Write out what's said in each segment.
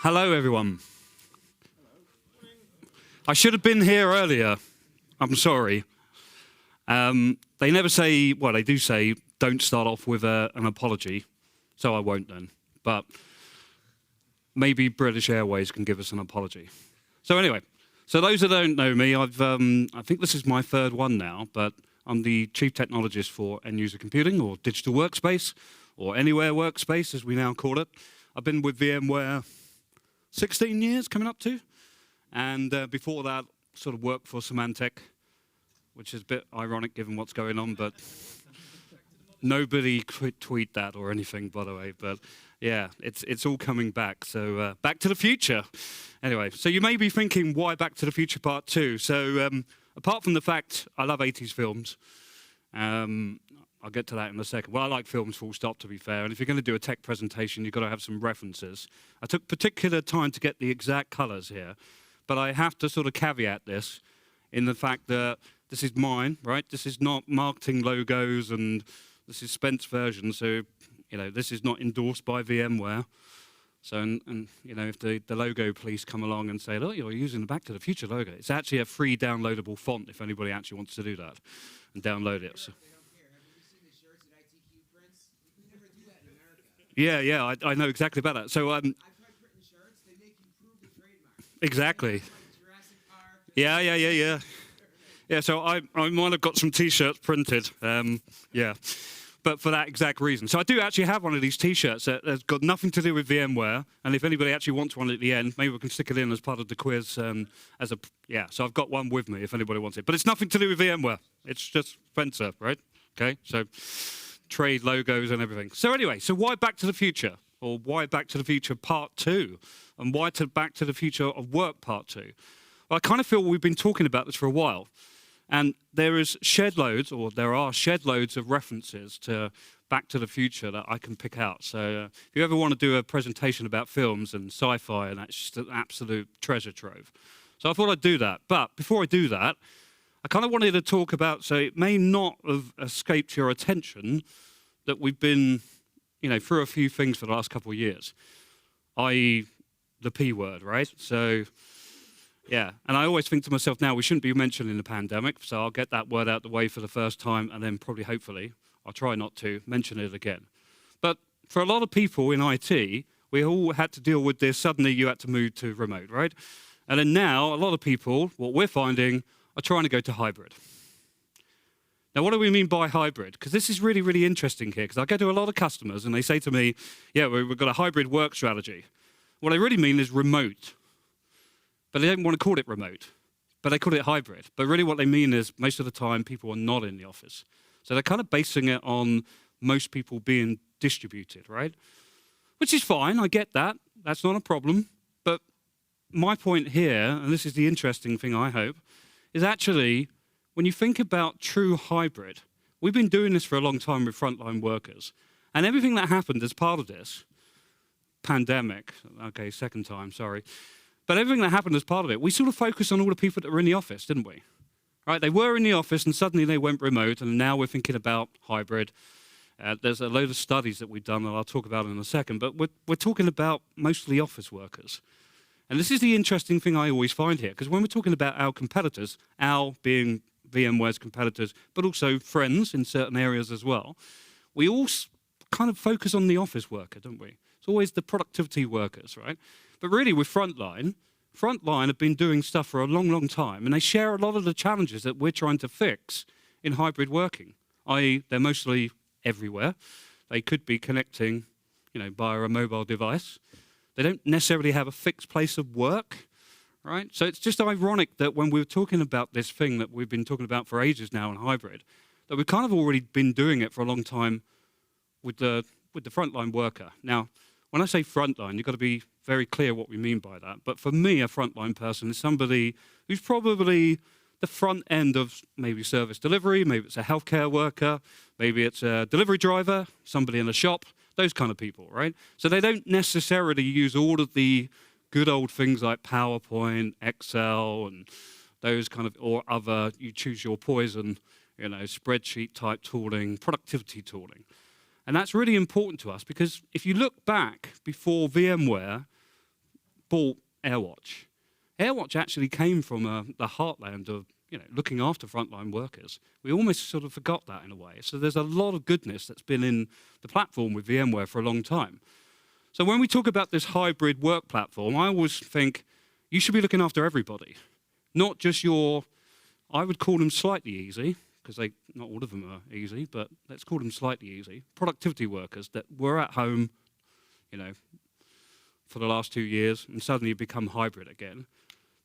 Hello, everyone. I should have been here earlier. I'm sorry. They never say, well, they do say, don't start off with an apology, so I won't then. But maybe British Airways can give us an apology. So anyway, so those that don't know me, I think this is my third one now, but I'm the Chief Technologist for End User Computing, or Digital Workspace, or Anywhere Workspace, as we now call it. I've been with VMware 16 years, coming up to. And before that, sort of worked for Symantec, which is a bit ironic given what's going on, but nobody could tweet that or anything, by the way. But yeah, it's all coming back. So Back to the Future. Anyway, so you may be thinking, why Back to the Future Part 2? So apart from the fact I love 80s films, I'll get to that in a second. Well, I like films full stop, to be fair. And if you're going to do a tech presentation, you've got to have some references. I took particular time to get the exact colors here. But I have to sort of caveat this in the fact that this is mine, right? This is not marketing logos, and this is Spence version. So, you know, this is not endorsed by VMware. So, and you know, if the logo police come along and say, look, you're using the Back to the Future logo, it's actually a free downloadable font if anybody actually wants to do that and download it. So. Yeah, I know exactly about that. So, exactly. Yeah. Yeah, so I might have got some T-shirts printed, yeah, but for that exact reason. So I do actually have one of these T-shirts that has got nothing to do with VMware, and if anybody actually wants one at the end, maybe we can stick it in as part of the quiz. So I've got one with me if anybody wants it. But it's nothing to do with VMware. It's just Spencer, right? Okay, so trade logos and everything. So anyway, so why Back to the Future? Or why Back to the Future Part 2? And why Back to the Future of Work Part 2? Well, I kind of feel we've been talking about this for a while. And there are shed loads of references to Back to the Future that I can pick out. So if you ever want to do a presentation about films and sci-fi, and that's just an absolute treasure trove. So I thought I'd do that. But before I do that, I kind of wanted to talk about, so it may not have escaped your attention, that we've been, you know, through a few things for the last couple of years, i.e. the P word, right? So, yeah, and I always think to myself now, we shouldn't be mentioning the pandemic, so I'll get that word out the way for the first time, and then probably, hopefully, I'll try not to mention it again. But for a lot of people in IT, we all had to deal with this. Suddenly you had to move to remote, right? And then now, a lot of people, what we're finding, are trying to go to hybrid. Now, what do we mean by hybrid? Because this is really, really interesting here, because I go to a lot of customers, and they say to me, yeah, we've got a hybrid work strategy. What they really mean is remote. But they don't want to call it remote, but they call it hybrid. But really what they mean is most of the time people are not in the office. So they're kind of basing it on most people being distributed, right? Which is fine, I get that. That's not a problem. But my point here, and this is the interesting thing I hope, is actually when you think about true hybrid, we've been doing this for a long time with frontline workers. And everything that happened as part of this, pandemic, okay, second time, sorry. But everything that happened as part of it, we sort of focused on all the people that were in the office, didn't we? Right? They were in the office and suddenly they went remote, and now we're thinking about hybrid. There's a load of studies that we've done that I'll talk about in a second, but we're talking about mostly office workers. And this is the interesting thing I always find here, because when we're talking about our competitors, our being VMware's competitors, but also friends in certain areas as well, we all kind of focus on the office worker, don't we? It's always the productivity workers, right? But really with Frontline have been doing stuff for a long, long time, and they share a lot of the challenges that we're trying to fix in hybrid working, i.e. they're mostly everywhere. They could be connecting, you know, via a mobile device. They don't necessarily have a fixed place of work, right? So it's just ironic that when we're talking about this thing that we've been talking about for ages now in hybrid, that we've kind of already been doing it for a long time with the frontline worker. Now, when I say frontline, you've got to be very clear what we mean by that. But for me, a frontline person is somebody who's probably the front end of maybe service delivery, maybe it's a healthcare worker, maybe it's a delivery driver, somebody in a shop, those kind of people, right? So they don't necessarily use all of the good old things like PowerPoint, Excel, and those kind of, or other, you choose your poison, you know, spreadsheet type tooling, productivity tooling. And that's really important to us because if you look back before VMware, bought AirWatch, AirWatch actually came from the heartland of looking after frontline workers. We almost sort of forgot that in a way. So there's a lot of goodness that's been in the platform with VMware for a long time. So when we talk about this hybrid work platform, I always think you should be looking after everybody, not just I would call them slightly easy, because not all of them are easy, but let's call them slightly easy, productivity workers that were at home, for the last 2 years and suddenly become hybrid again.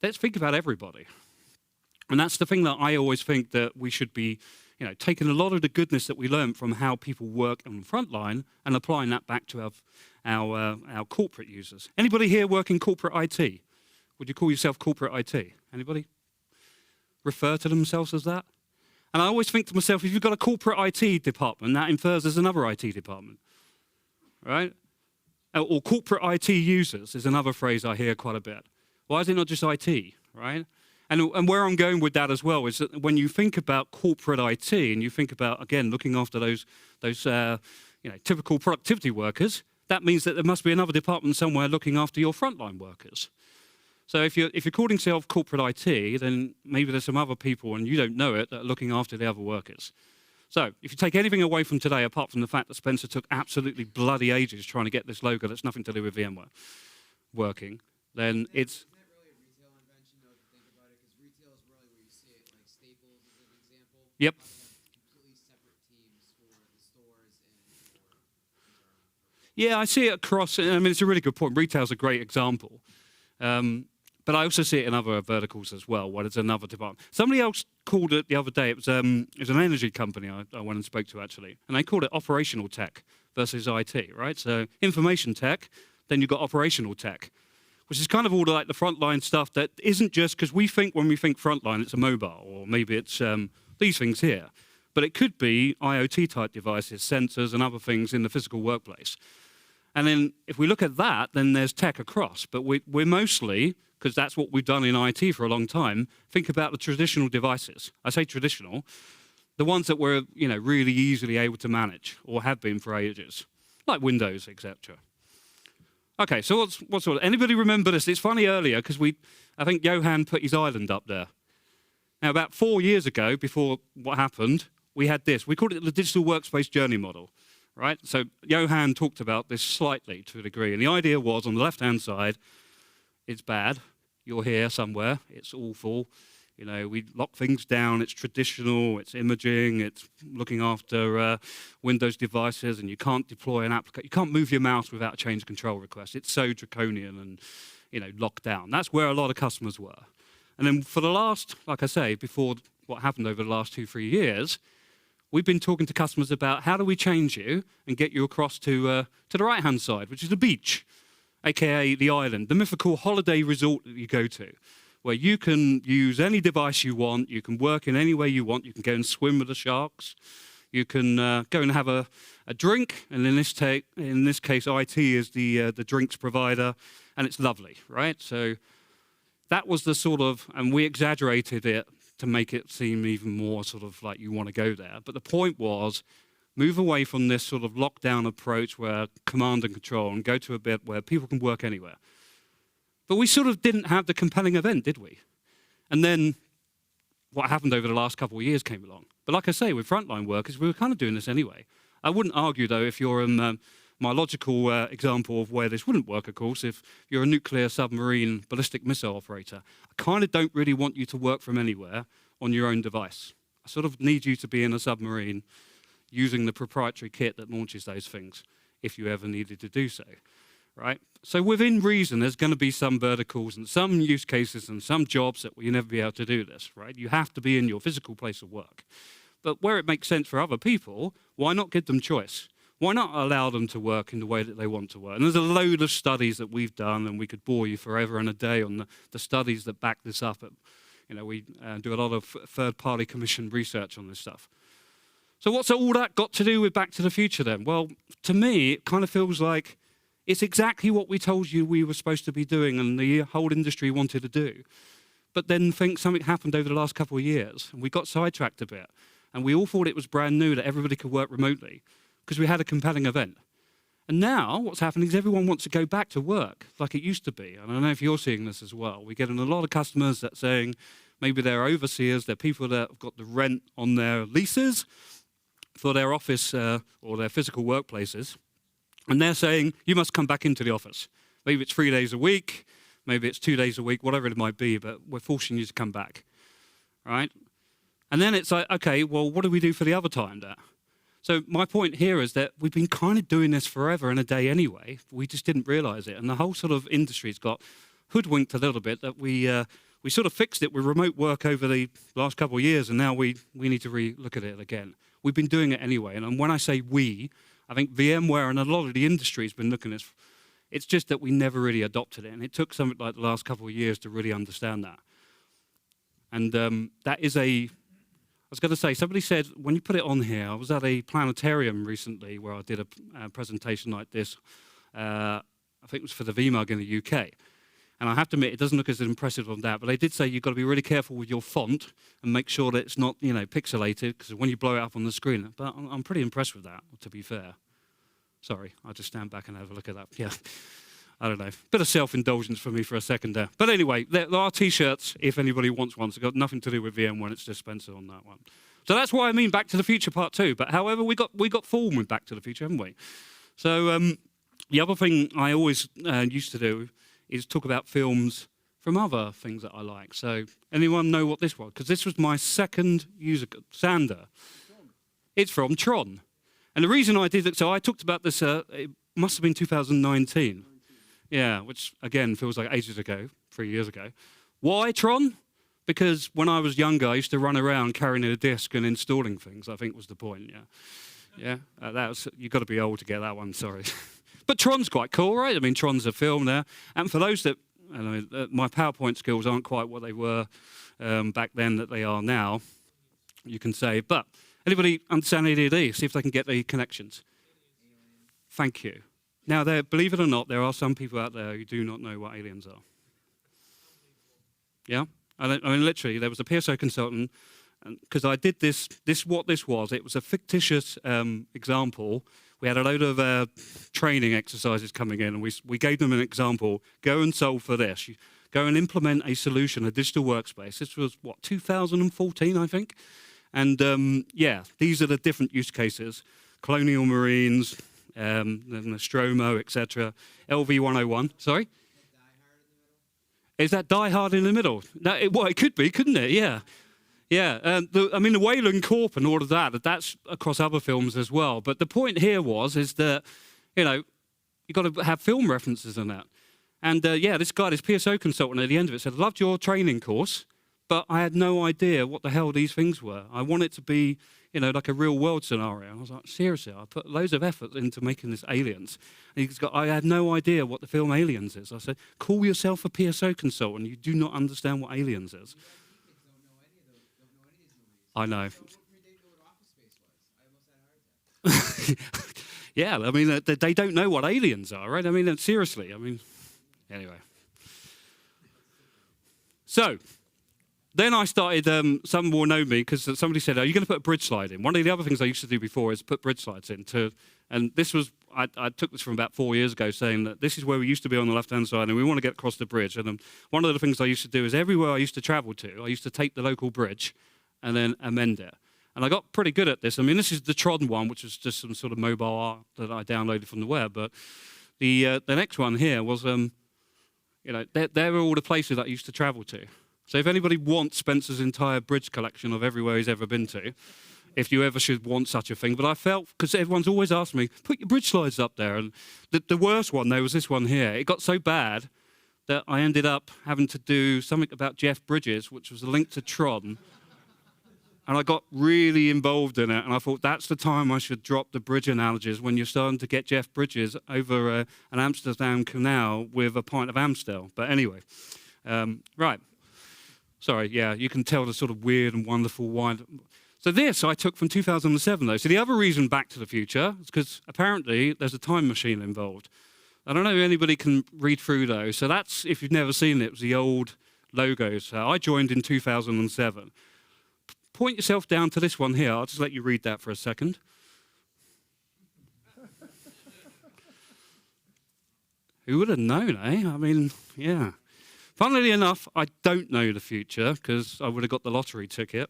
Let's think about everybody. And that's the thing that I always think that we should be, taking a lot of the goodness that we learned from how people work on the front line and applying that back to our corporate users. Anybody here work in corporate IT? Would you call yourself corporate IT? Anybody refer to themselves as that? And I always think to myself, if you've got a corporate IT department, that infers there's another IT department, right? Or corporate IT users is another phrase I hear quite a bit. Why is it not just IT, right? And where I'm going with that as well is that when you think about corporate IT and you think about, again, looking after those typical productivity workers, that means that there must be another department somewhere looking after your frontline workers. So if you're calling yourself corporate IT, then maybe there's some other people, and you don't know it, that are looking after the other workers. So if you take anything away from today, apart from the fact that Spencer took absolutely bloody ages trying to get this logo that's nothing to do with VMware working, then it's... Isn't that really a retail invention, though, if you think about it? Because retail is really where you see it, like Staples is an example. Yep. Completely separate teams for the stores and for internal. Yeah, I see it across... I mean, it's a really good point. Retail's a great example. But I also see it in other verticals as well, where there's another department. Somebody else called it the other day, it was an energy company I went and spoke to, actually, and they called it operational tech versus IT, right? So information tech, then you've got operational tech, which is kind of all like the frontline stuff that isn't just, because we think when we think frontline, it's a mobile, or maybe it's these things here. But it could be IoT-type devices, sensors, and other things in the physical workplace. And then if we look at that, then there's tech across. But we're mostly, because that's what we've done in IT for a long time, think about the traditional devices. I say traditional, the ones that we're really easily able to manage or have been for ages, like Windows, etc. Okay, so what's all? Anybody remember this? It's funny earlier because I think Johan put his island up there. Now, about 4 years ago, before what happened, we had this. We called it the digital workspace journey model. Right? So Johan talked about this slightly to a degree. And the idea was, on the left-hand side, it's bad. You're here somewhere. It's awful. We lock things down. It's traditional. It's imaging. It's looking after Windows devices. And you can't deploy an application. You can't move your mouse without a change of control request. It's so draconian and, locked down. That's where a lot of customers were. And then for the last, like I say, before what happened over the last 2-3 years, we've been talking to customers about how do we change you and get you across to the right-hand side, which is the beach, aka the island, the mythical holiday resort that you go to, where you can use any device you want, you can work in any way you want, you can go and swim with the sharks, you can go and have a drink, and in this case, IT is the drinks provider, and it's lovely, right? So that was the sort of, and we exaggerated it to make it seem even more sort of like you want to go there. But the point was, move away from this sort of lockdown approach where command and control and go to a bit where people can work anywhere. But we sort of didn't have the compelling event, did we? And then what happened over the last couple of years came along. But like I say, with frontline workers, we were kind of doing this anyway. I wouldn't argue, though, if you're my logical example of where this wouldn't work, of course, if you're a nuclear submarine ballistic missile operator, I kind of don't really want you to work from anywhere on your own device. I sort of need you to be in a submarine using the proprietary kit that launches those things, if you ever needed to do so, right? So within reason, there's going to be some verticals and some use cases and some jobs that you'll never be able to do this, right? You have to be in your physical place of work. But where it makes sense for other people, why not give them choice? Why not allow them to work in the way that they want to work? And there's a load of studies that we've done, and we could bore you forever and a day on the studies that back this up. We do a lot of third-party commissioned research on this stuff. So what's all that got to do with Back to the Future then? Well, to me, it kind of feels like it's exactly what we told you we were supposed to be doing and the whole industry wanted to do. But then something happened over the last couple of years, and we got sidetracked a bit, and we all thought it was brand new that everybody could work remotely, because we had a compelling event. And now what's happening is everyone wants to go back to work like it used to be. And I don't know if you're seeing this as well. We're getting a lot of customers that are saying maybe they're overseers, they're people that have got the rent on their leases for their office or their physical workplaces. And they're saying, you must come back into the office. Maybe it's 3 days a week, maybe it's 2 days a week, whatever it might be, but we're forcing you to come back, right? And then it's like, okay, well, what do we do for the other time there? So my point here is that we've been kind of doing this forever in a day anyway. We just didn't realize it. And the whole sort of industry's got hoodwinked a little bit that we sort of fixed it with remote work over the last couple of years, and now we need to re-look at it again. We've been doing it anyway. And when I say we, I think VMware and a lot of the industry has been looking at this. It's just that we never really adopted it. And it took something like the last couple of years to really understand that. And that is I was going to say, somebody said, when you put it on here, I was at a planetarium recently where I did a presentation like this. I think it was for the VMUG in the UK. And I have to admit, it doesn't look as impressive on that, but they did say you've got to be really careful with your font and make sure that it's not, pixelated, because when you blow it up on the screen. But I'm pretty impressed with that, to be fair. Sorry, I'll just stand back and have a look at that. Yeah, I don't know. Bit of self-indulgence for me for a second there. But anyway, there are T-shirts, if anybody wants one. It's got nothing to do with VMware, it's just Spencer on that one. So that's why I mean Back to the Future Part 2. But however, we got form with Back to the Future, haven't we? So the other thing I always used to do is talk about films from other things that I like. So anyone know what this was? Because this was my second user, Sander. It's from Tron. And the reason I did it, so I talked about this, it must have been 2019. Yeah, which again feels like ages ago, 3 years ago. Why Tron? Because when I was younger, I used to run around carrying a disc and installing things, I think was the point, yeah. Yeah, you've got to be old to get that one, sorry. But Tron's quite cool, right? I mean, Tron's a film there. And for those that, my PowerPoint skills aren't quite what they were back then that they are now, you can say. But anybody understand ADD? See if they can get the connections. Thank you. Now, believe it or not, there are some people out there who do not know what aliens are. Yeah? I mean, literally, there was a PSO consultant, because I did what this was. It was a fictitious example. We had a load of training exercises coming in, and we gave them an example. Go and solve for this. Go and implement a solution, a digital workspace. This was, 2014, I think? And, yeah, these are the different use cases. Colonial Marines, Nostromo, etc. LV-101. Sorry? Is that Die Hard in the middle? No, it could be, couldn't it? Yeah. Yeah, the Wayland Corp and all of that's across other films as well. But the point here is that, you've got to have film references in that. And yeah, this PSO consultant at the end of it said, I loved your training course, but I had no idea what the hell these things were. I want it to be, like a real world scenario. And I was like, seriously, I put loads of effort into making this Aliens. And I had no idea what the film Aliens is. I said, call yourself a PSO consultant. You do not understand what Aliens is. I know. Yeah, I mean, they don't know what aliens are, right? I mean, seriously, anyway. So, then I started, some will know me, because somebody said, are you going to put a bridge slide in? One of the other things I used to do before is put bridge slides in. And this was, I took this from about 4 years ago, saying that this is where we used to be on the left-hand side, and we want to get across the bridge. And one of the things I used to do is everywhere I used to travel to, I used to take the local bridge and then amend it. And I got pretty good at this. I mean, this is the Tron one, which was just some sort of mobile art that I downloaded from the web. But the next one here was, there were all the places that I used to travel to. So if anybody wants Spencer's entire bridge collection of everywhere he's ever been to, if you ever should want such a thing. But I felt, because everyone's always asked me, put your bridge slides up there. And the worst one, there was this one here. It got so bad that I ended up having to do something about Jeff Bridges, which was a link to Tron. And I got really involved in it, and I thought that's the time I should drop the bridge analogies when you're starting to get Jeff Bridges over an Amsterdam canal with a pint of Amstel. But anyway, right. Sorry, yeah, you can tell the sort of weird and wonderful wine. So this I took from 2007, though. So the other reason Back to the Future is because apparently there's a time machine involved. I don't know if anybody can read through those. So that's, if you've never seen it, it was the old logos. So I joined in 2007. Point yourself down to this one here. I'll just let you read that for a second. Who would have known, eh? I mean, yeah. Funnily enough, I don't know the future because I would have got the lottery ticket.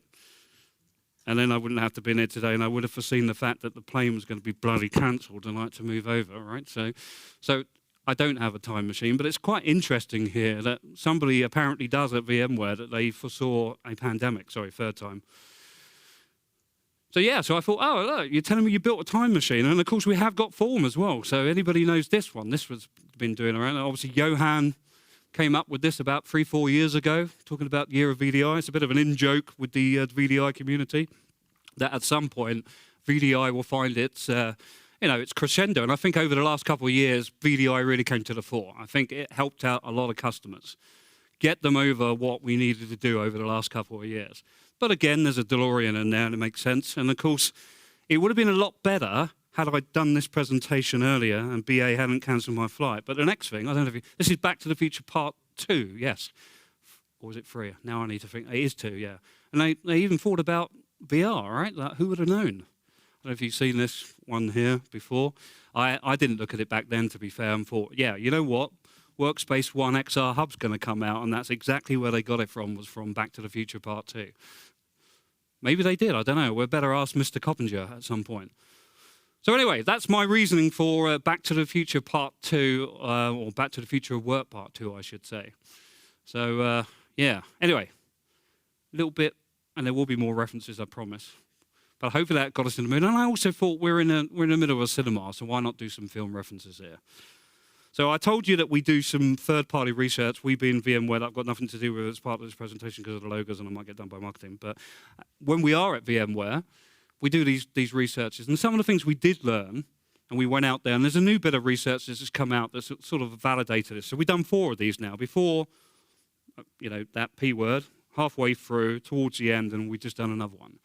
And then I wouldn't have to be in here today, and I would have foreseen the fact that the plane was going to be bloody cancelled and I had to move over, right? So I don't have a time machine, but it's quite interesting here that somebody apparently does at VMware that they foresaw a pandemic. Sorry, third time. So yeah, so I thought, oh, look, you're telling me you built a time machine, and of course we have got form as well. So anybody knows this one? This was been doing around. And obviously, Johan came up with this about 3-4 years ago, talking about Year of VDI. It's a bit of an in-joke with the VDI community, that at some point, VDI will find its, its crescendo. And I think over the last couple of years, VDI really came to the fore. I think it helped out a lot of customers, get them over what we needed to do over the last couple of years. But again, there's a DeLorean in there, and it makes sense. And of course, it would have been a lot better had I done this presentation earlier and BA hadn't cancelled my flight. But the next thing, I don't know if this is Back to the Future Part 2, yes. Or was it 3? Now I need to think. It is 2, yeah. And they even thought about VR, right? Like, who would have known? I don't know if you've seen this one here before. I didn't look at it back then, to be fair, and thought, yeah, you know what? Workspace ONE XR Hub's going to come out, and that's exactly where they got it from, was from Back to the Future Part 2. Maybe they did, I don't know. We'd better ask Mr. Coppinger at some point. So anyway, that's my reasoning for Back to the Future Part 2, or Back to the Future of Work Part 2, I should say. So, yeah. Anyway, a little bit, and there will be more references, I promise. But hopefully that got us in the mood. And I also thought we're in the middle of a cinema, so why not do some film references here? So I told you that we do some third-party research. We being VMware, that I've got nothing to do with as part of this presentation because of the logos, and I might get done by marketing. But when we are at VMware, we do these researches. And some of the things we did learn, and we went out there, and there's a new bit of research that's just come out that's sort of validated this. So we've done 4 of these now. Before, that P word, halfway through, towards the end, and we've just done another one.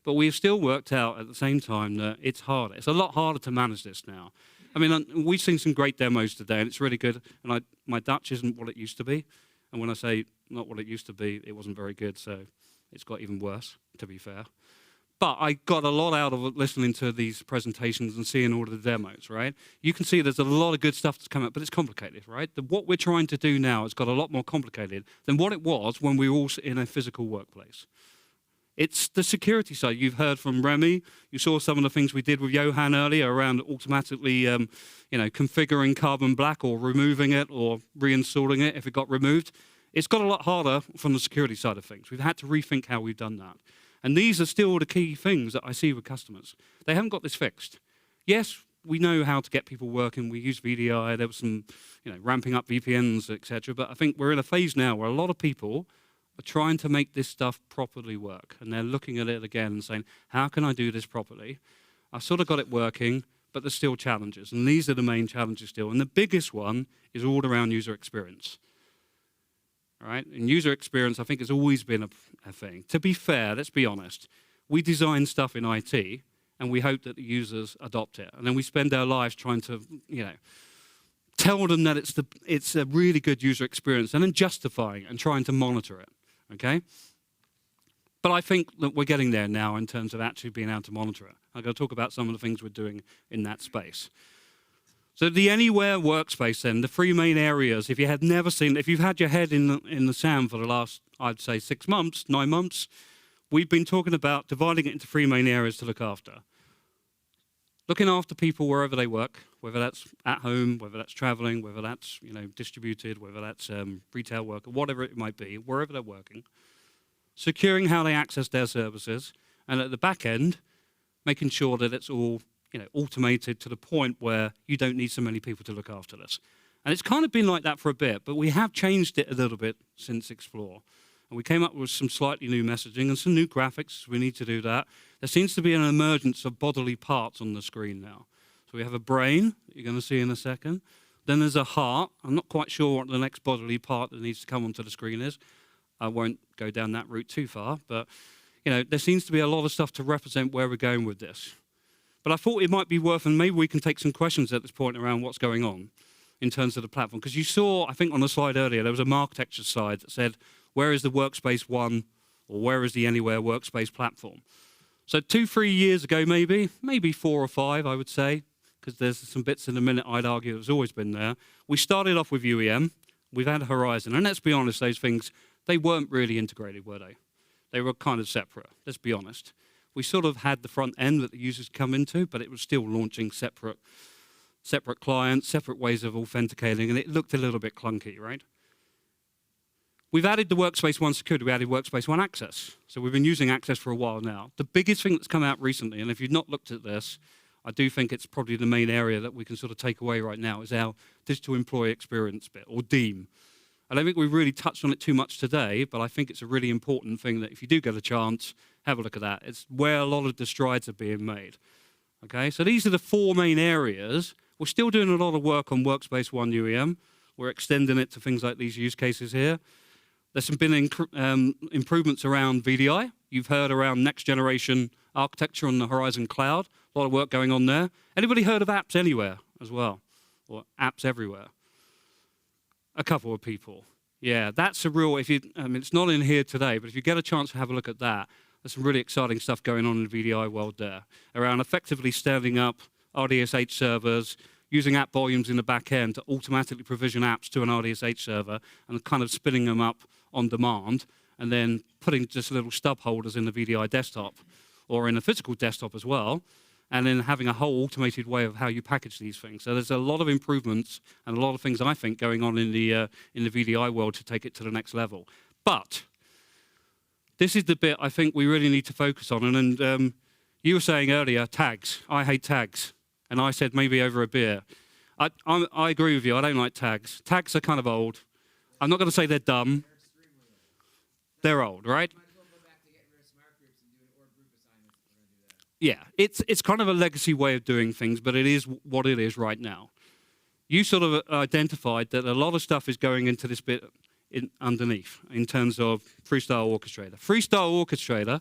But we've still worked out at the same time that it's harder. It's a lot harder to manage this now. I mean, we've seen some great demos today, and it's really good. And my Dutch isn't what it used to be. And when I say not what it used to be, it wasn't very good, so it's got even worse, to be fair. But I got a lot out of listening to these presentations and seeing all of the demos, right? You can see there's a lot of good stuff that's come up, but it's complicated, right? What we're trying to do now has got a lot more complicated than what it was when we were all in a physical workplace. It's the security side. You've heard from Remy. You saw some of the things we did with Johan earlier around automatically, configuring Carbon Black or removing it or reinstalling it if it got removed. It's got a lot harder from the security side of things. We've had to rethink how we've done that. And these are still the key things that I see with customers. They haven't got this fixed. Yes, we know how to get people working. We use VDI. There was some, ramping up VPNs, etc. But I think we're in a phase now where a lot of people are trying to make this stuff properly work. And they're looking at it again and saying, how can I do this properly? I've sort of got it working, but there's still challenges. And these are the main challenges still. And the biggest one is all around user experience. All right? And user experience, I think, has always been a thing. To be fair, let's be honest. We design stuff in IT, and we hope that the users adopt it. And then we spend our lives trying to, tell them that it's a really good user experience, and then justifying it and trying to monitor it. Okay? But I think that we're getting there now in terms of actually being able to monitor it. I'm going to talk about some of the things we're doing in that space. So the Anywhere workspace then, the 3 main areas, if you've had your head in the sand for the last, I'd say 6 months, 9 months, we've been talking about dividing it into 3 main areas to look after. Looking after people wherever they work, whether that's at home, whether that's traveling, whether that's distributed, whether that's retail work, or whatever it might be, wherever they're working. Securing how they access their services, and at the back end, making sure that it's all automated to the point where you don't need so many people to look after this. And it's kind of been like that for a bit, but we have changed it a little bit since Explore. And we came up with some slightly new messaging and some new graphics. We need to do that. There seems to be an emergence of bodily parts on the screen now. So we have a brain that you're going to see in a second. Then there's a heart. I'm not quite sure what the next bodily part that needs to come onto the screen is. I won't go down that route too far, but there seems to be a lot of stuff to represent where we're going with this. But I thought it might be worth, and maybe we can take some questions at this point around what's going on in terms of the platform. Because you saw, I think on the slide earlier, there was a architecture slide that said, where is the Workspace ONE, or where is the Anywhere workspace platform? So 2-3 years ago, maybe 4 or 5, I would say, because there's some bits in a minute I'd argue that's always been there. We started off with UEM, we've had Horizon, and let's be honest, those things, they weren't really integrated, were they? They were kind of separate, let's be honest. We sort of had the front end that the users come into, but it was still launching separate clients, separate ways of authenticating, and it looked a little bit clunky, right? We've added the Workspace ONE security, we added Workspace ONE Access. So we've been using Access for a while now. The biggest thing that's come out recently, and if you've not looked at this, I do think it's probably the main area that we can sort of take away right now, is our digital employee experience bit, or DEEM. I don't think we've really touched on it too much today, but I think it's a really important thing that if you do get a chance, have a look at that. It's where a lot of the strides are being made. Okay, so these are the 4 main areas. We're still doing a lot of work on Workspace ONE UEM. We're extending it to things like these use cases here. There's been improvements around VDI. You've heard around next generation architecture on the Horizon Cloud. A lot of work going on there. Anybody heard of Apps Anywhere as well? Or Apps Everywhere? A couple of people. Yeah, that's a real, it's not in here today, but if you get a chance to have a look at that, there's some really exciting stuff going on in the VDI world there, around effectively standing up RDSH servers, using app volumes in the back end to automatically provision apps to an RDSH server and kind of spinning them up on demand, and then putting just little stub holders in the VDI desktop or in a physical desktop as well, and then having a whole automated way of how you package these things. So there's a lot of improvements and a lot of things I think going on in the VDI world to take it to the next level. But this is the bit I think we really need to focus on. And you were saying earlier, tags. I hate tags. And I said maybe over a beer. I agree with you. I don't like tags. Tags are kind of old. I'm not going to say they're dumb. They're old, right? Yeah, it's kind of a legacy way of doing things, but it is what it is right now. You sort of identified that a lot of stuff is going into this bit underneath in terms of Freestyle Orchestrator. Freestyle Orchestrator,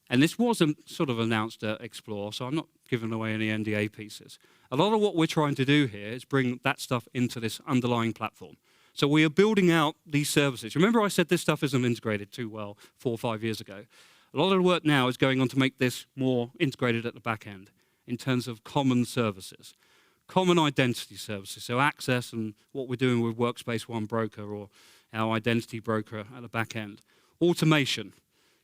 and this wasn't sort of announced at Explore, so I'm not giving away any NDA pieces. A lot of what we're trying to do here is bring that stuff into this underlying platform. So we are building out these services. Remember I said this stuff isn't integrated too well 4 or 5 years ago. A lot of the work now is going on to make this more integrated at the back end in terms of common services, common identity services, so access and what we're doing with Workspace ONE Broker or our identity broker at the back end. Automation.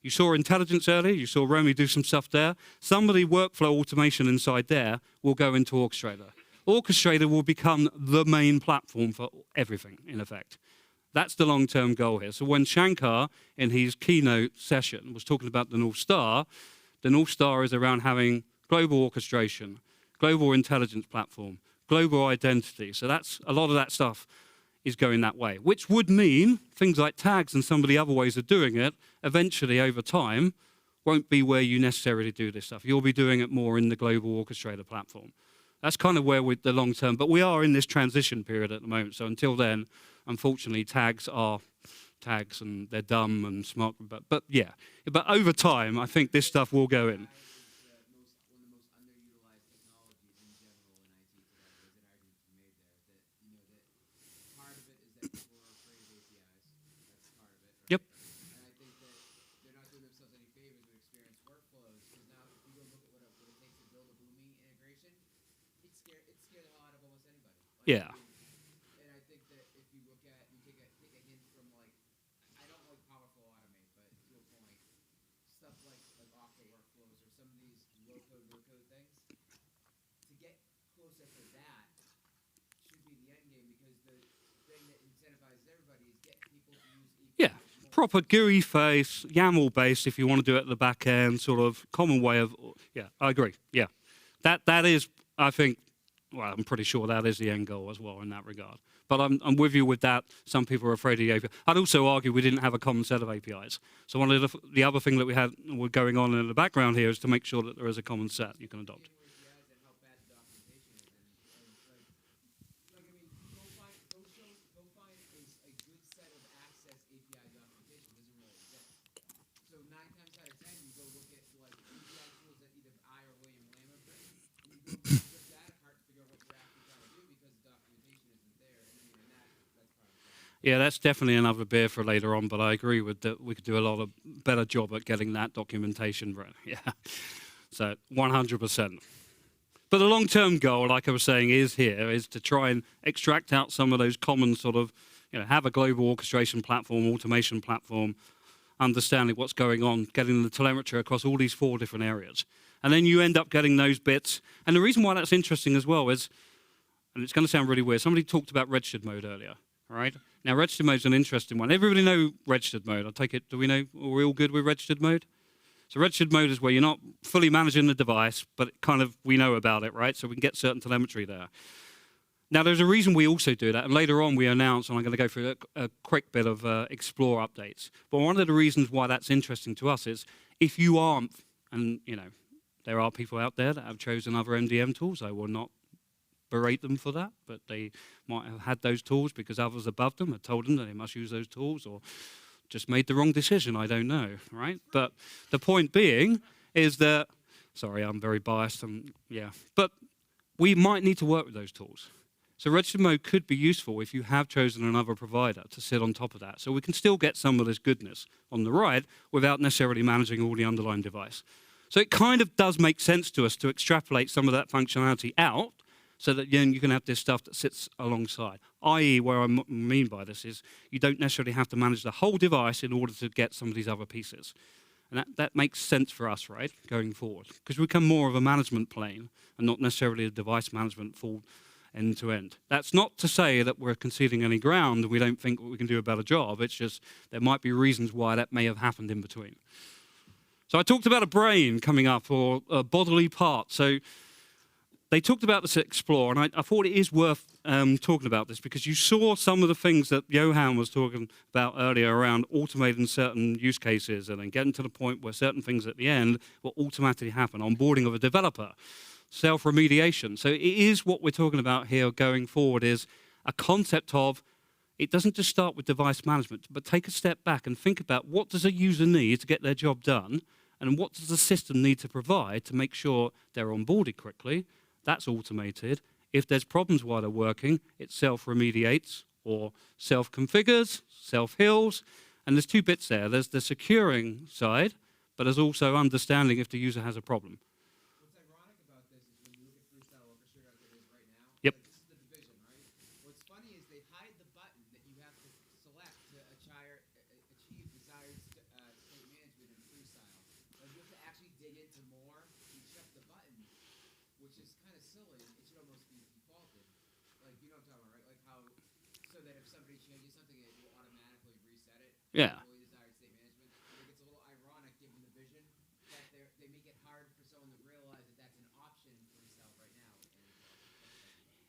You saw intelligence earlier, you saw Romy do some stuff there. Some of the workflow automation inside there will go into Orchestrator. Orchestrator will become the main platform for everything, in effect. That's the long-term goal here. So when Shankar, in his keynote session, was talking about the North Star is around having global orchestration, global intelligence platform, global identity. So that's a lot of that stuff is going that way, which would mean things like tags and some of the other ways of doing it, eventually over time, won't be where you necessarily do this stuff. You'll be doing it more in the global orchestrator platform. That's kind of where we're the long term, but we are in this transition period at the moment. So until then, unfortunately, tags are tags and they're dumb and smart, but yeah. But over time, I think this stuff will go in. Yep. And I think that they're not doing themselves any favors with experience workflows, because now if you go look at what it takes to build a Boomi integration, it scared the hell out of almost anybody. Yeah. And I think that if you look at, you take a hint from like, I don't like powerful automate, but to a point, stuff like Okta workflows or some of these low-code, no-code things, to get closer to that should be the end game, because the thing that incentivizes everybody is get people to use Yeah. Proper GUI face, YAML based if you want to do it at the back end, sort of common way of, yeah, I agree, yeah. That is, I think, well, I'm pretty sure that is the end goal as well in that regard. But I'm with you with that. Some people are afraid of the API. I'd also argue we didn't have a common set of APIs. So one of the other thing that we had going on in the background here is to make sure that there is a common set you can adopt. Yeah, that's definitely another beer for later on, but I agree with that. We could do a lot of better job at getting that documentation right. Yeah, so 100%. But the long-term goal, like I was saying, is to try and extract out some of those common sort of, have a global orchestration platform, automation platform, understanding what's going on, getting the telemetry across all these 4 different areas. And then you end up getting those bits. And the reason why that's interesting as well is, and it's going to sound really weird, somebody talked about registered mode earlier, all right? Now, registered mode is an interesting one. Everybody know registered mode? I take it, do we know, are we all good with registered mode? So registered mode is where you're not fully managing the device, but kind of we know about it, right? So we can get certain telemetry there. Now, there's a reason we also do that, and later on we announce, and I'm going to go through a quick bit of Explore updates. But one of the reasons why that's interesting to us is if you aren't, and there are people out there that have chosen other MDM tools, I will not berate them for that, but they might have had those tools because others above them had told them that they must use those tools, or just made the wrong decision, I don't know, right? But the point being is that, sorry, I'm very biased, but we might need to work with those tools. So registered mode could be useful if you have chosen another provider to sit on top of that. So we can still get some of this goodness on the ride without necessarily managing all the underlying device. So it kind of does make sense to us to extrapolate some of that functionality out so that then you can have this stuff that sits alongside. I.e., where I mean by this is you don't necessarily have to manage the whole device in order to get some of these other pieces. And that makes sense for us, right, going forward. Because we become more of a management plane and not necessarily a device management full end to end. That's not to say that we're conceding any ground and we don't think we can do a better job. It's just there might be reasons why that may have happened in between. So I talked about a brain coming up, or a bodily part. So they talked about this at Explore, and I thought it is worth talking about this because you saw some of the things that Johan was talking about earlier around automating certain use cases and then getting to the point where certain things at the end will automatically happen, onboarding of a developer, self-remediation. So it is what we're talking about here going forward is a concept of it doesn't just start with device management, but take a step back and think about what does a user need to get their job done and what does the system need to provide to make sure they're onboarded quickly. That's automated. If there's problems while they're working, it self-remediates or self-configures, self-heals. And there's 2 bits there. There's the securing side, but there's also understanding if the user has a problem. What's ironic about this is when you look at Freestyle Orchestrator like it is right now, Yep. like this is the division, right? What's funny is they hide the button that you have to select to achieve desired state management in Freestyle. Like you have to actually dig into more and check the button, which is kind of silly. It should almost be defaulted. Like, you know what I'm talking about, right? Like how, so that if somebody changes something, it will automatically reset it. Yeah. Desired state management. I think it's a little ironic given the vision that they make it hard for someone to realize that that's an option in Freestyle right now.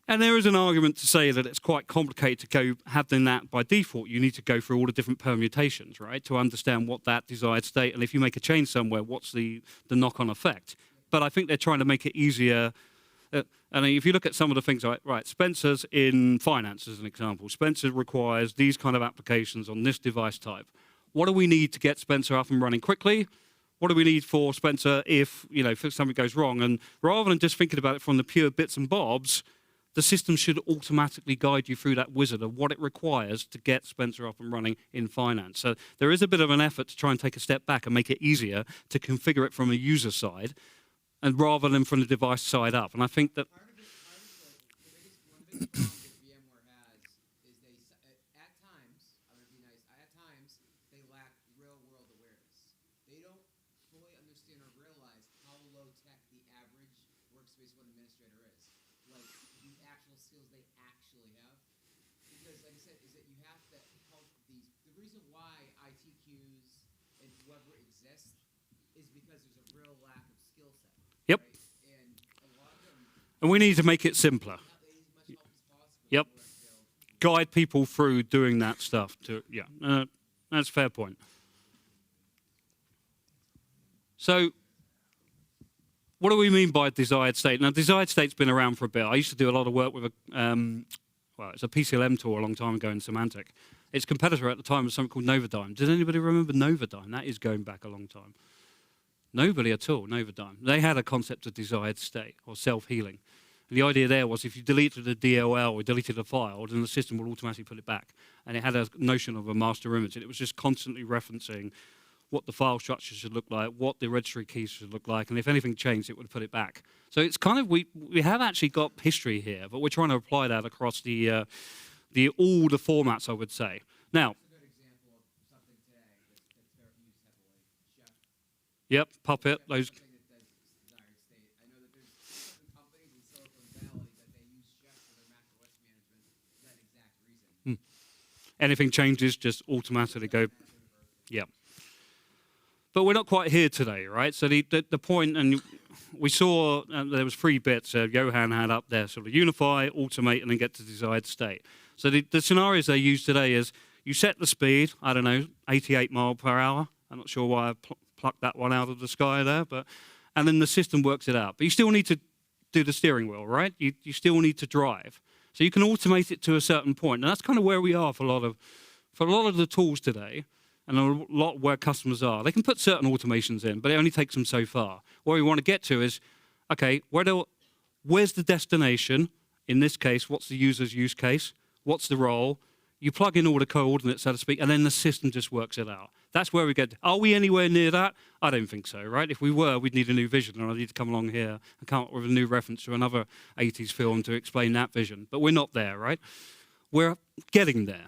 And there is an argument to say that it's quite complicated to go having that by default. You need to go through all the different permutations, right, to understand what that desired state, and if you make a change somewhere, what's the knock-on effect. But I think they're trying to make it easier. And if you look at some of the things, right, Spencer's in finance as an example. Spencer requires these kind of applications on this device type. What do we need to get Spencer up and running quickly? What do we need for Spencer if something goes wrong? And rather than just thinking about it from the pure bits and bobs, the system should automatically guide you through that wizard of what it requires to get Spencer up and running in finance. So there is a bit of an effort to try and take a step back and make it easier to configure it from a user side, and rather than from the device side up. And I think that Part of the biggest problem that VMware has is at times, I'm going to be nice, at times they lack real-world awareness. They don't fully understand or realize how low-tech the average workspace one administrator is. Like, the actual skills they actually have. Because, like I said, is that you have to help these. The reason why ITQs and whoever exists is because there's a real lack of skill set. Yep. Right? And a lot of them. and we need to make it simpler. Yep. Guide people through doing that stuff. That's a fair point. So, what do we mean by desired state? Now, desired state's been around for a bit. I used to do a lot of work with it's a PCLM tool a long time ago in Semantic. Its competitor at the time was something called Novodyne. Does anybody remember Novodyne? That is going back a long time. Nobody at all, Novodyne. They had a concept of desired state or self-healing. And the idea there was if you deleted a DLL or deleted a file, then the system would automatically put it back. And it had a notion of a master image. And it was just constantly referencing what the file structure should look like, what the registry keys should look like, and if anything changed, it would put it back. So it's kind of, we have actually got history here, but we're trying to apply that across all the formats, I would say. Now, That's a good example of something today that's very used heavily. Chef. yep, Puppet, Chef is those. something that does desired state. I know that there's certain companies in Silicon Valley that they use Chef for their Mac OS management for that exact reason. Anything changes, just automatically go. Yeah. But we're not quite here today, right? So the point, and we saw there was 3 bits Johan had up there, sort of unify, automate, and then get to desired state. So the scenarios they use today is you set the speed, I don't know, 88 mile per hour. I'm not sure why I plucked that one out of the sky there, and then the system works it out. But you still need to do the steering wheel, right? You still need to drive. So you can automate it to a certain point, and that's kind of where we are for a lot of the tools today. And a lot where customers are. They can put certain automations in, but it only takes them so far. Where we want to get to is, okay, where's the destination? In this case, what's the user's use case? What's the role? You plug in all the coordinates, so to speak, and then the system just works it out. That's where we get. Are we anywhere near that? I don't think so, right? If we were, we'd need a new vision, and I'd need to come along here and come up with a new reference to another 80s film to explain that vision. But we're not there, right? We're getting there.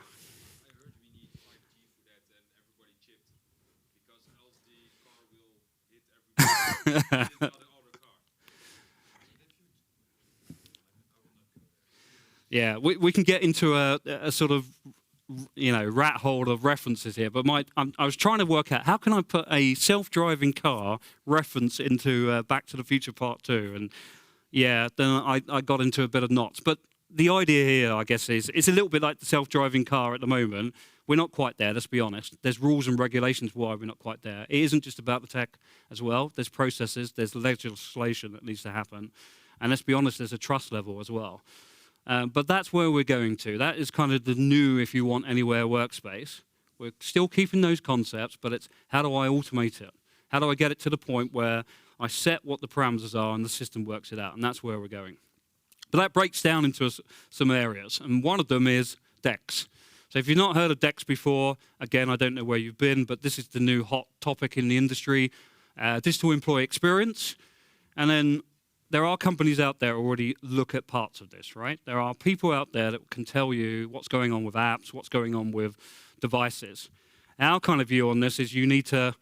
Yeah, we can get into a sort of, rat hole of references here. But I was trying to work out how can I put a self-driving car reference into Back to the Future Part 2, and then I got into a bit of knots. But the idea here, I guess, is it's a little bit like the self-driving car at the moment. We're not quite there, let's be honest. There's rules and regulations why we're not quite there. It isn't just about the tech as well. There's processes, there's legislation that needs to happen. And let's be honest, there's a trust level as well. But that's where we're going to. That is kind of the new, if you want, anywhere workspace. We're still keeping those concepts, but it's how do I automate it? How do I get it to the point where I set what the parameters are and the system works it out? And that's where we're going. But that breaks down into some areas. And one of them is DEX. So if you've not heard of DEX before, again, I don't know where you've been, but this is the new hot topic in the industry, digital employee experience. And then there are companies out there already look at parts of this, right? There are people out there that can tell you what's going on with apps, what's going on with devices. Our kind of view on this is you need to,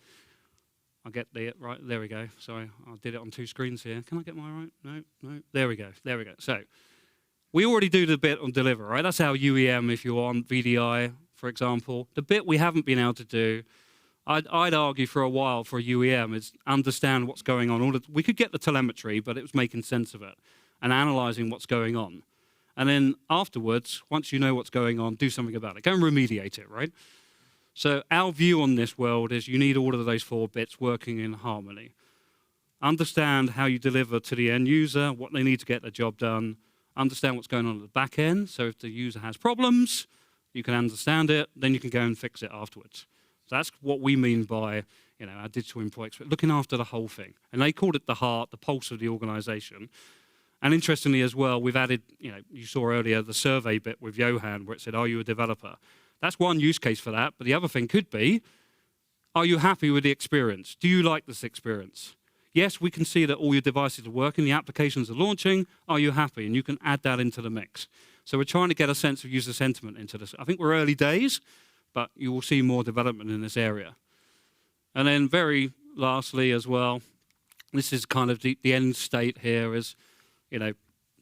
I'll get the, right, there we go. Sorry, I did it on 2 screens here. Can I get my right? No, there we go. So we already do the bit on deliver, right? That's our UEM if you're on VDI, for example. The bit we haven't been able to do, I'd argue for a while for a UEM is understand what's going on. We could get the telemetry, but it was making sense of it and analyzing what's going on. And then afterwards, once you know what's going on, do something about it. Go and remediate it, right? So our view on this world is you need all of those 4 bits working in harmony. Understand how you deliver to the end user, what they need to get the job done. Understand what's going on at the back end. So if the user has problems, you can understand it, then you can go and fix it afterwards. So that's what we mean by, our digital employee experience, looking after the whole thing. And they called it the heart, the pulse of the organization. And interestingly as well, we've added, you saw earlier the survey bit with Johan where it said, are you a developer? That's one use case for that. But the other thing could be, are you happy with the experience? Do you like this experience? Yes, we can see that all your devices are working, the applications are launching. Are you happy? And you can add that into the mix. So we're trying to get a sense of user sentiment into this. I think we're early days, but you will see more development in this area. And then very lastly as well, this is kind of the end state here is,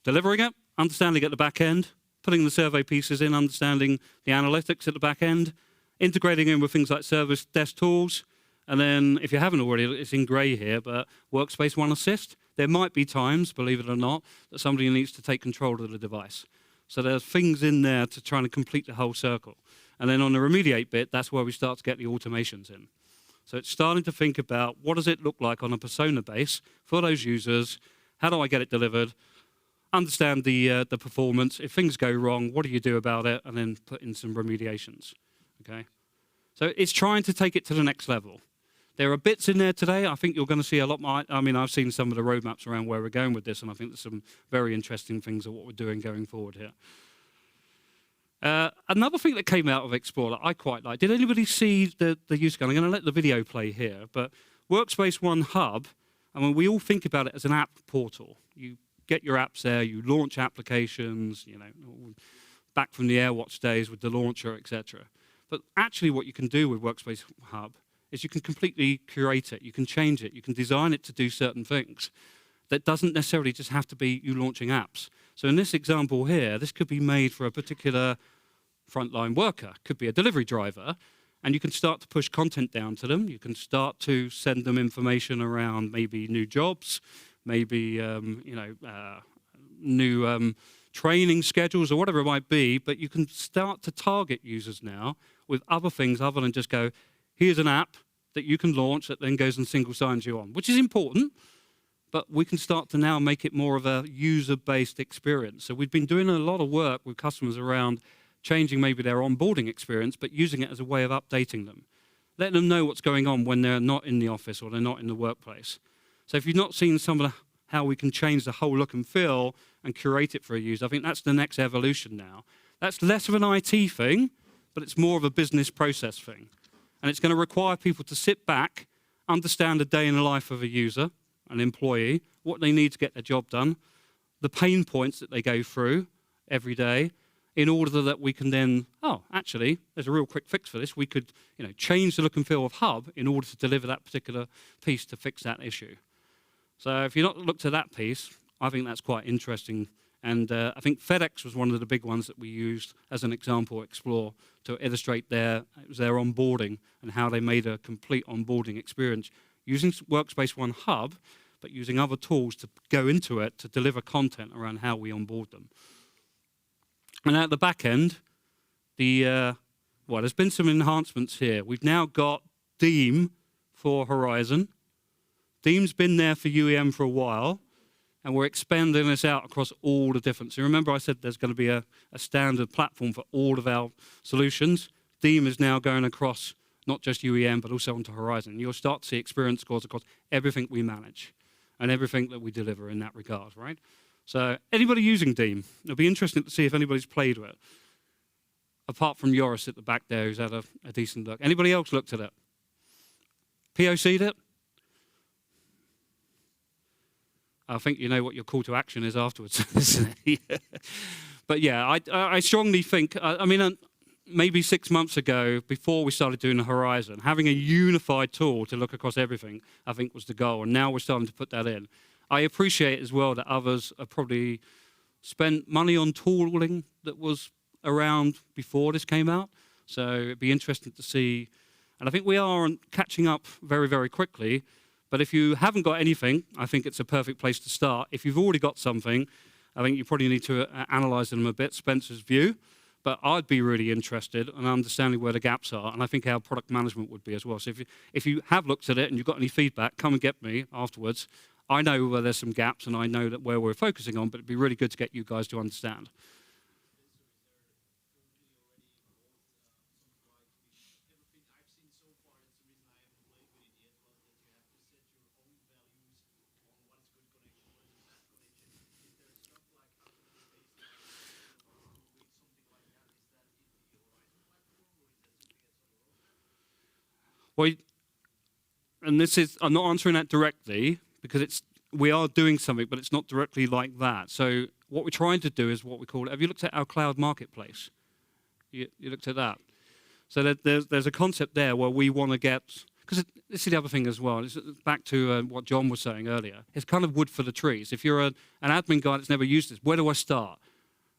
delivering it, understanding at the back end, putting the survey pieces in, understanding the analytics at the back end, integrating in with things like service desk tools. And then, if you haven't already, it's in grey here, but Workspace ONE Assist. There might be times, believe it or not, that somebody needs to take control of the device. So there's things in there to try and complete the whole circle. And then on the remediate bit, that's where we start to get the automations in. So it's starting to think about what does it look like on a persona base for those users? How do I get it delivered? Understand the performance. If things go wrong, what do you do about it? And then put in some remediations. Okay. So it's trying to take it to the next level. There are bits in there today. I think you're going to see a lot more. I mean, I've seen some of the roadmaps around where we're going with this, and I think there's some very interesting things of what we're doing going forward here. Another thing that came out of Explore that I quite like, did anybody see the use case? I'm going to let the video play here, but Workspace ONE Hub, I mean, we all think about it as an app portal. You get your apps there, you launch applications, you know, back from the AirWatch days with the launcher, etc. But actually what you can do with Workspace Hub is you can completely curate it, you can change it, you can design it to do certain things. That doesn't necessarily just have to be you launching apps. So in this example here, this could be made for a particular frontline worker, could be a delivery driver, and you can start to push content down to them. You can start to send them information around maybe new jobs, maybe new training schedules or whatever it might be, but you can start to target users now with other things other than just go, here's an app that you can launch that then goes and single signs you on, which is important, but we can start to now make it more of a user-based experience. So we've been doing a lot of work with customers around changing maybe their onboarding experience, but using it as a way of updating them, letting them know what's going on when they're not in the office or they're not in the workplace. So if you've not seen some of how we can change the whole look and feel and curate it for a user, I think that's the next evolution now. That's less of an IT thing, but it's more of a business process thing. And it's going to require people to sit back, understand the day in the life of a user, an employee, what they need to get their job done, the pain points that they go through every day, in order that we can then, actually, there's a real quick fix for this. We could, change the look and feel of Hub in order to deliver that particular piece to fix that issue. So if you've not looked at that piece, I think that's quite interesting. And I think FedEx was one of the big ones that we used as an example, Explore, to illustrate their onboarding and how they made a complete onboarding experience using Workspace ONE Hub, but using other tools to go into it to deliver content around how we onboard them. And at the back end, there's been some enhancements here. We've now got Deem for Horizon. Deem's been there for UEM for a while, and we're expanding this out across all the different. So remember I said there's going to be a standard platform for all of our solutions. Deem is now going across not just UEM, but also onto Horizon. You'll start to see experience scores across everything we manage and everything that we deliver in that regard, right? So anybody using Deem? It'll be interesting to see if anybody's played with it. Apart from Joris at the back there, who's had a decent look. Anybody else looked at it? POC'd it? I think you know what your call to action is afterwards, isn't it? But yeah, I strongly think, maybe 6 months ago, before we started doing the Horizon, having a unified tool to look across everything, I think was the goal. And now we're starting to put that in. I appreciate as well that others have probably spent money on tooling that was around before this came out. So it'd be interesting to see. And I think we are catching up very, very quickly. But if you haven't got anything, I think it's a perfect place to start. If you've already got something, I think you probably need to analyze them a bit, Spencer's view. But I'd be really interested in understanding where the gaps are, and I think our product management would be as well. So if you have looked at it and you've got any feedback, come and get me afterwards. I know where there's some gaps, and I know that where we're focusing on, but it'd be really good to get you guys to understand. Well, and this is, I'm not answering that directly because we are doing something, but it's not directly like that. So what we're trying to do is what we call, have you looked at our cloud marketplace? You looked at that? So there's a concept there where we want to get, because this is the other thing as well, it's back to what John was saying earlier, it's kind of wood for the trees. If you're an admin guy that's never used this, where do I start?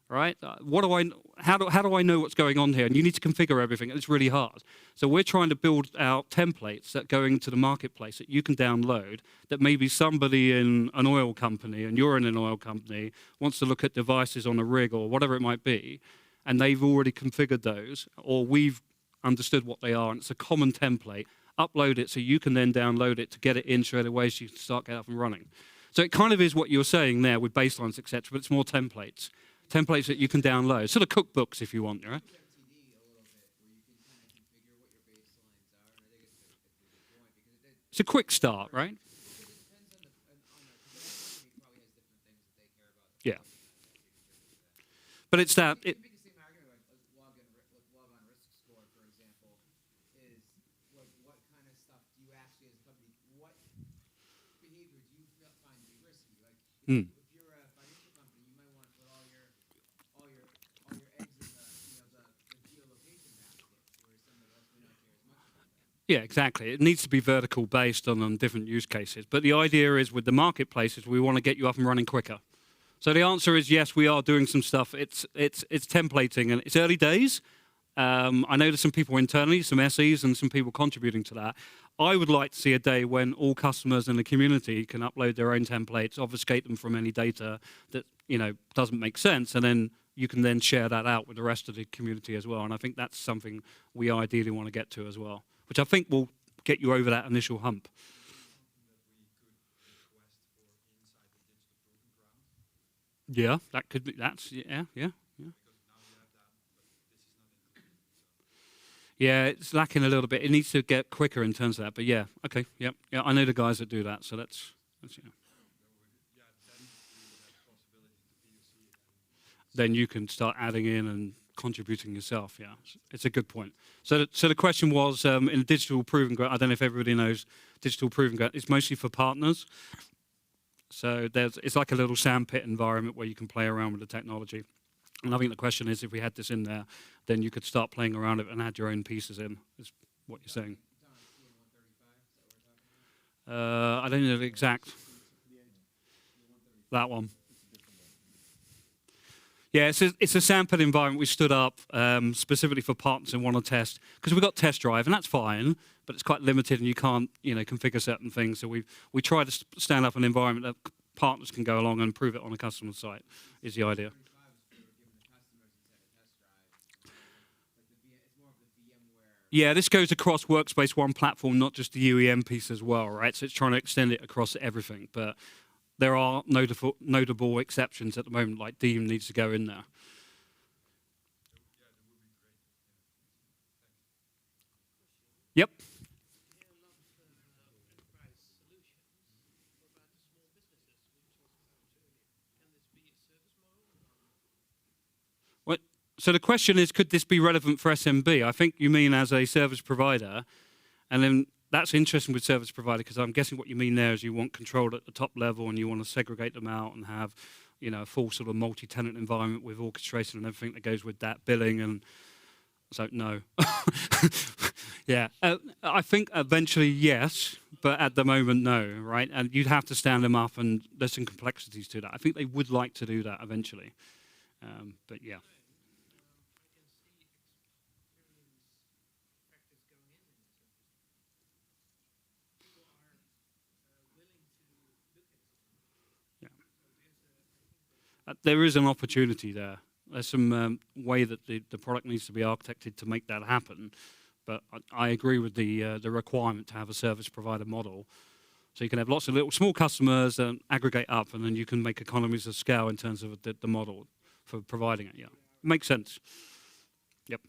Right? How do I know what's going on here? And you need to configure everything, and it's really hard. So we're trying to build out templates that go into the marketplace that you can download, that maybe somebody in an oil company, and you're in an oil company, wants to look at devices on a rig or whatever it might be, and they've already configured those, or we've understood what they are, and it's a common template. Upload it so you can then download it to get it in straight away so you can start getting up and running. So it kind of is what you're saying there with baselines, etc., but it's more templates. Templates that you can download, sort of cookbooks if you want, right? It's a quick start, right? Yeah. But it's that. you as a company, what behavior do you find to be risky? Like, Hmm. if you're a financial company, you might want to put all your eggs in the geolocation basket, where somebody else may not care as much about that. Yeah, exactly. It needs to be vertical based on different use cases. But the idea is with the marketplaces, we want to get you up and running quicker. So the answer is yes, we are doing some stuff. It's templating and it's early days. I know there's some people internally, some SEs, and some people contributing to that. I would like to see a day when all customers in the community can upload their own templates, obfuscate them from any data that doesn't make sense, and then you can then share that out with the rest of the community as well. And I think that's something we ideally want to get to as well, which I think will get you over that initial hump. Yeah, that could be. That's yeah. Yeah, it's lacking a little bit. It needs to get quicker in terms of that. But yeah, okay, yeah. I know the guys that do that, so that's yeah. Then you can start adding in and contributing yourself. Yeah, it's a good point. So the question was in a digital proving ground. I don't know if everybody knows digital proving ground. It's mostly for partners. So it's like a little sandpit environment where you can play around with the technology. And I think the question is, if we had this in there, then you could start playing around it and add your own pieces in, is what you're saying. I don't know the exact. That one. Yeah, it's a sandpit environment we stood up specifically for partners who want to test, because we've got test drive, and that's fine, but it's quite limited and you can't configure certain things. So we try to stand up an environment that partners can go along and prove it on a customer site, is the idea. Yeah, this goes across Workspace ONE platform, not just the UEM piece as well, right? So it's trying to extend it across everything. But there are notable exceptions at the moment, like Deem needs to go in there. Yep. So the question is, could this be relevant for SMB? I think you mean as a service provider, and then that's interesting with service provider, because I'm guessing what you mean there is you want control at the top level and you want to segregate them out and have a full sort of multi-tenant environment with orchestration and everything that goes with that, billing, and so no. Yeah, I think eventually yes, but at the moment no, right? And you'd have to stand them up, and there's some complexities to that. I think they would like to do that eventually, but yeah. There is an opportunity there. There's some way that the product needs to be architected to make that happen. But I agree with the requirement to have a service provider model. So you can have lots of little small customers and aggregate up, and then you can make economies of scale in terms of the model for providing it. Yeah, makes sense. Yep.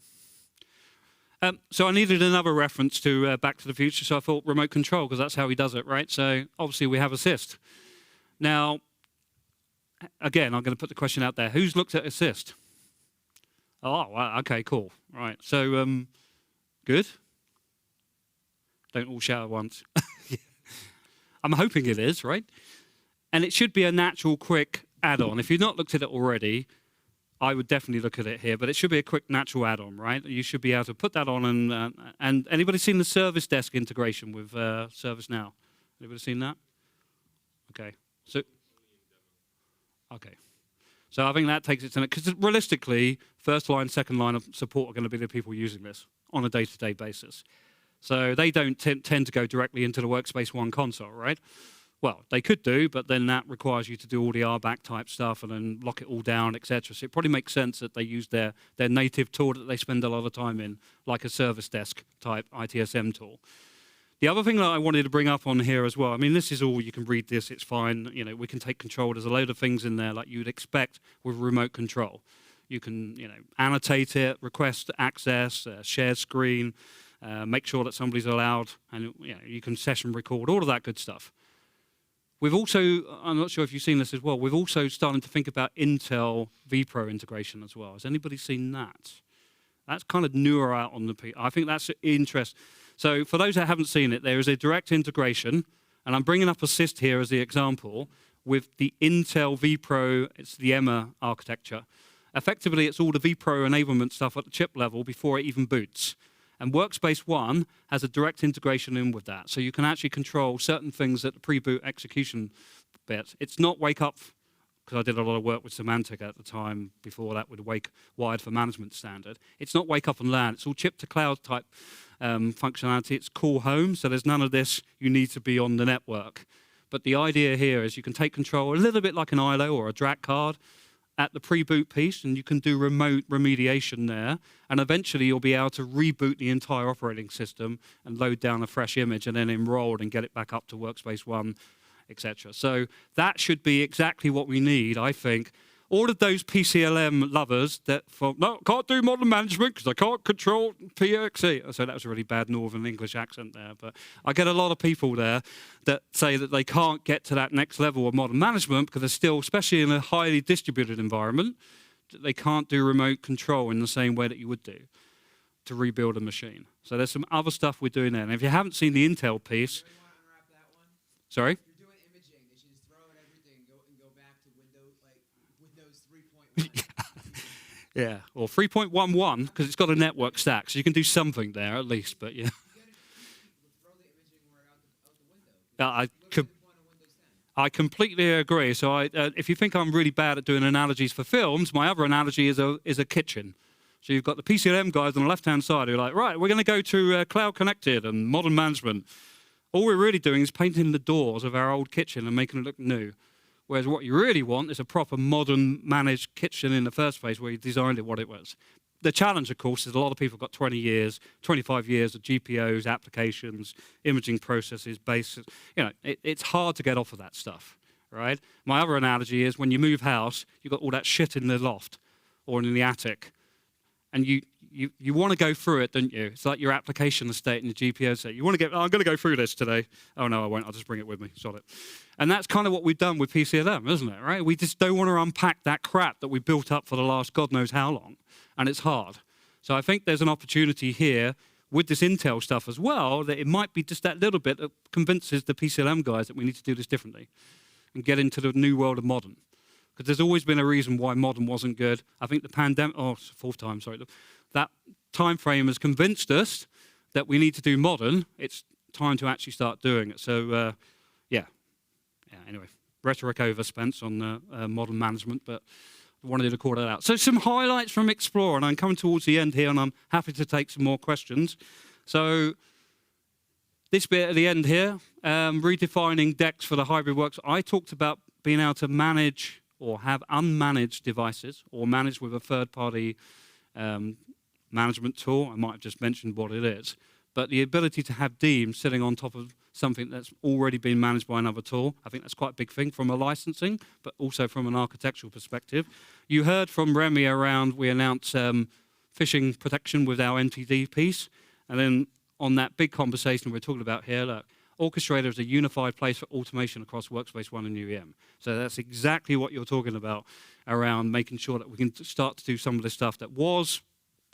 So I needed another reference to Back to the Future, so I thought remote control, because that's how he does it, right? So obviously we have assist. Now, again, I'm going to put the question out there. Who's looked at assist? Oh, wow, okay, cool. Right. So, good. Don't all shout at once. I'm hoping it is, right? And it should be a natural, quick add-on. If you've not looked at it already, I would definitely look at it here, but it should be a quick, natural add-on, right? You should be able to put that on, and anybody seen the service desk integration with ServiceNow? Anybody seen that? Okay. Okay. So I think that takes it to it, because realistically, first line, second line of support are going to be the people using this on a day-to-day basis. So they don't tend to go directly into the Workspace ONE console, right? Well, they could do, but then that requires you to do all the RBAC type stuff and then lock it all down, etc. So it probably makes sense that they use their native tool that they spend a lot of time in, like a service desk type ITSM tool. The other thing that I wanted to bring up on here as well, I mean, this is all, you can read this, it's fine. We can take control. There's a load of things in there like you'd expect with remote control. You can, annotate it, request access, share screen, make sure that somebody's allowed, and you can session record, all of that good stuff. We've also, I'm not sure if you've seen this as well, we've also started to think about Intel vPro integration as well. Has anybody seen that? That's kind of newer out on the PC. I think that's interest. So for those that haven't seen it, there is a direct integration, and I'm bringing up Assist here as the example, with the Intel vPro, it's the Emma architecture. Effectively, it's all the vPro enablement stuff at the chip level before it even boots. And Workspace ONE has a direct integration in with that. So you can actually control certain things at the pre-boot execution bit. It's not wake up, because I did a lot of work with Symantec at the time before that with Wake Wired for Management standard. It's not wake up and land. It's all chip to cloud type functionality. It's call home, so there's none of this, you need to be on the network. But the idea here is you can take control a little bit like an ILO or a DRAC card at the pre-boot piece, and you can do remote remediation there, and eventually you'll be able to reboot the entire operating system and load down a fresh image and then enroll and get it back up to Workspace ONE, etc. So that should be exactly what we need, I think. All of those PCLM lovers that no, can't do model management because I can't control PXE. So that was a really bad Northern English accent there. But I get a lot of people there that say that they can't get to that next level of model management because they're still, especially in a highly distributed environment, they can't do remote control in the same way that you would do to rebuild a machine. So there's some other stuff we're doing there. And if you haven't seen the Intel piece, Really want to unwrap that one? sorry? If you're doing imaging, they should just throw in everything and go back to Windows 3.1. Yeah, or 3.11 because it's got a network stack, so you can do something there at least. But yeah, You got to throw the imaging word out the window. I could. I completely agree. So if you think I'm really bad at doing analogies for films, my other analogy is a kitchen. So you've got the PCLM guys on the left-hand side who are like, right, we're going to go to cloud connected and modern management. All we're really doing is painting the doors of our old kitchen and making it look new. Whereas what you really want is a proper modern managed kitchen in the first place where you designed it what it was. The challenge, of course, is a lot of people have got 20 years, 25 years of GPOs, applications, imaging processes, bases. You know, it's hard to get off of that stuff, right? My other analogy is when you move house, you've got all that shit in the loft or in the attic. And you want to go through it, don't you? It's like your application estate and your GPO estate. You want to get, oh, I'm going to go through this today. Oh, no, I won't. I'll just bring it with me. Sod it. And that's kind of what we've done with PCLM, isn't it, right? We just don't want to unpack that crap that we built up for the last God knows how long. And it's hard. So I think there's an opportunity here with this Intel stuff as well that it might be just that little bit that convinces the PCLM guys that we need to do this differently and get into the new world of modern. Because there's always been a reason why modern wasn't good. I think the pandemic, fourth time, sorry, that time frame has convinced us that we need to do modern. It's time to actually start doing it. So, yeah, anyway, rhetoric over, Spence, on modern management, but I wanted to call that out. So some highlights from Explore, and I'm coming towards the end here, and I'm happy to take some more questions. So this bit at the end here, redefining DEX for the hybrid works. I talked about being able to manage or have unmanaged devices or manage with a third-party management tool. I might have just mentioned what it is. But the ability to have Deem sitting on top of something that's already been managed by another tool, I think that's quite a big thing from a licensing, but also from an architectural perspective. You heard from Remy around, we announced phishing protection with our NTD piece. And then on that big conversation we're talking about here, look, Orchestrator is a unified place for automation across Workspace ONE and UEM. So that's exactly what you're talking about around making sure that we can start to do some of the stuff that was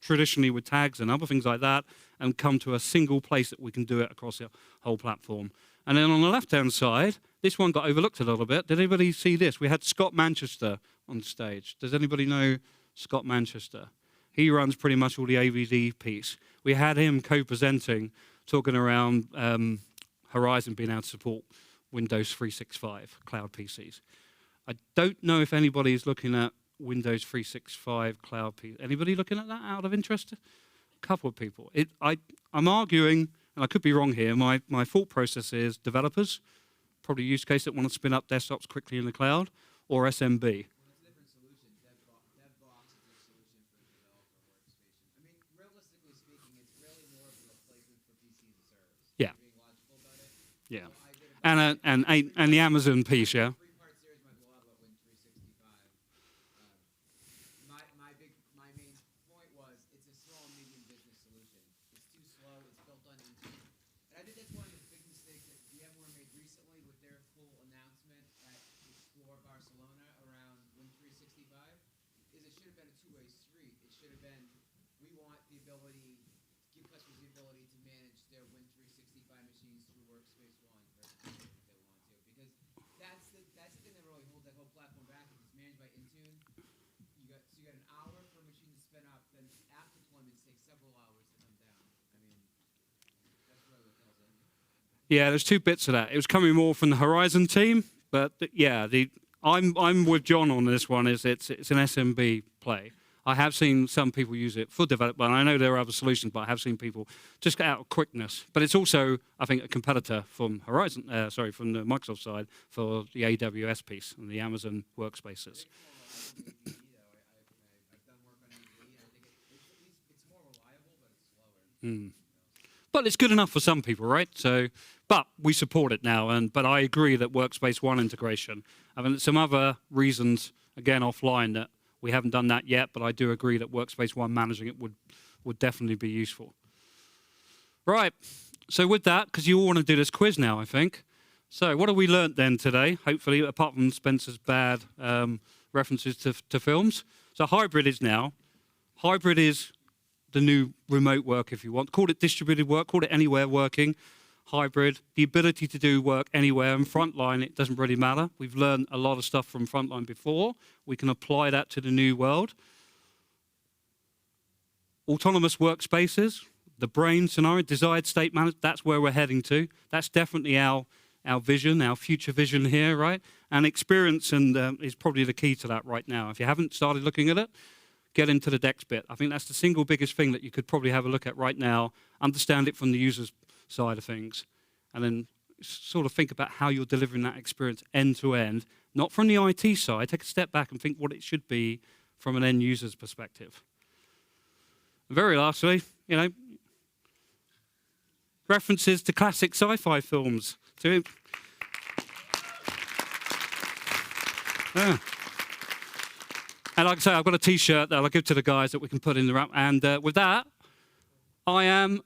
traditionally with tags and other things like that and come to a single place that we can do it across the whole platform. And then on the left-hand side, this one got overlooked a little bit. Did anybody see this? We had Scott Manchester on stage. Does anybody know Scott Manchester? He runs pretty much all the AVD piece. We had him co-presenting, talking around Horizon being able to support Windows 365 cloud PCs. I don't know if anybody's looking at Windows 365 cloud PC. Anybody looking at that out of interest? A couple of people. I'm arguing, and I could be wrong here, my thought process is developers, probably use case that want to spin up desktops quickly in the cloud, or SMB. Well, that's a different solution. DevBox is a solution for the developer workstation. I mean, realistically speaking, it's really more of a replacement for PC as a service. Yeah. Being logical about it. Yeah. So I did And the Amazon piece, yeah? three-part series of my blog about Win 365. My main point was it's a small, medium business solution. It's too slow. It's built on Intune. And I think that's one of the big mistakes that VMware made recently with their full announcement at Explore Barcelona around Win 365 is it should have been a two-way street. It should have been we want the ability, give customers the ability to manage their Win365 machines through Workspace ONE if they want to, because that's the thing that really holds that whole platform back. If it's managed by Intune, you got an hour for a machine to spin up, then app deployments take several hours to come down. I mean, that's really what tells it. Yeah, there's two bits of that. It was coming more from the Horizon team, but yeah, I'm with John on this one. It's an SMB play. I have seen some people use it for development. I know there are other solutions, but I have seen people just get out of quickness. But it's also, I think, a competitor from from the Microsoft side for the AWS piece and the Amazon workspaces. I've done work on EV, and I think it's more reliable, but it's slower. But it's good enough for some people, right? So, but we support it now. But I agree that Workspace ONE integration. I mean, some other reasons, again, offline, that we haven't done that yet, but I do agree that Workspace ONE managing it would definitely be useful. Right, so with that, because you all want to do this quiz now, I think. So what have we learnt then today, hopefully, apart from Spencer's bad references to films? So hybrid is the new remote work, if you want. Call it distributed work, call it anywhere working. Hybrid, the ability to do work anywhere, and frontline, it doesn't really matter. We've learned a lot of stuff from frontline before. We can apply that to the new world. Autonomous workspaces, the brain scenario, desired state management, that's where we're heading to. That's definitely our vision, our future vision here, right? And experience is probably the key to that right now. If you haven't started looking at it, get into the DEX bit. I think that's the single biggest thing that you could probably have a look at right now, understand it from the user's side of things, and then sort of think about how you're delivering that experience end to end, not from the IT side. Take a step back and think what it should be from an end user's perspective. And very lastly, references to classic sci-fi films. Yeah. And like I say, I've got a T-shirt that I'll give to the guys that we can put in the wrap. And with that, I am.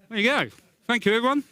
There you go. Thank you, everyone.